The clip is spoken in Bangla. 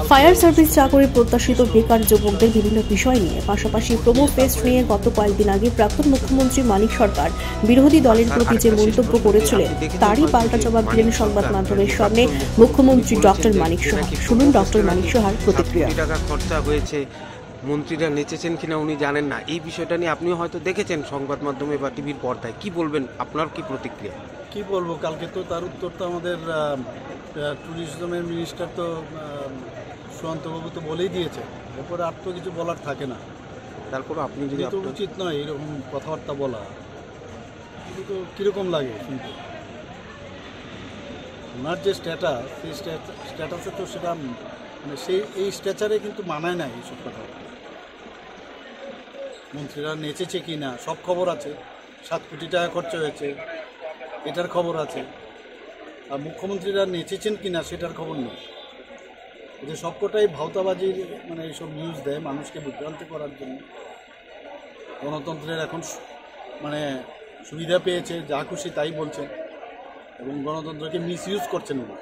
ফায়ার সার্ভিস চাকরি প্রত্যাশিত বেকার যুবকদের বিভিন্ন বিষয় নিয়ে পাশাপাশি প্রোমো ফেস্ট নিয়ে গত কয়েকদিন আগে প্রাক্তন মুখ্যমন্ত্রী মানিক সরকার বিরোধী দলের প্রতি যে মন্তব্য করেছিলেন তারই পাল্টা জবাব দিলেন সংবাদ মাধ্যমের সামনে মুখ্যমন্ত্রী ডক্টর মানিক সাহা। শুনুন ডক্টর মানিক সাহার প্রতিক্রিয়া। টাকা খরচা হয়েছে, মন্ত্রীরা নেচেছেন কিনা উনি জানেন না, এই বিষয়টা নিয়ে আপনিও হয়তো দেখেছেন সংবাদ মাধ্যমে বা টিভির পর্দায়, কি বলবেন, আপনার কি প্রতিক্রিয়া? কি বলবো, কালকে তো তার উত্তর তো আমাদের ট্যুরিজমের মিনিস্টার তো সুশান্তবাবু তো বলেই দিয়েছে, এরপরে আর তো কিছু বলার থাকে না। তারপর আপনি যদি তো উচিত নয় এরকম কথাবার্তা বলা, কিন্তু তো কীরকম লাগে শুনতে। ওনার যে স্ট্যাটাস, সেই স্ট্যাটাসে তো সেটা মানে এই স্ট্যাচারে কিন্তু মানায় না এইসব কথা। মন্ত্রীরা নেচেছে কি না সব খবর আছে, 7 কোটি টাকা খরচা হয়েছে এটার খবর আছে, আর মুখ্যমন্ত্রীরা নেচেছেন কি না সেটার খবর নেই। যে সবকটাই ভাওতাবাজির মানে এইসব নিউজ দেয় মানুষকে বিভ্রান্ত করার জন্য। গণতন্ত্রের এখন মানে সুবিধা পেয়েছে, যা খুশি তাই বলছেন এবং গণতন্ত্রকে মিসইউজ করছেন উনি।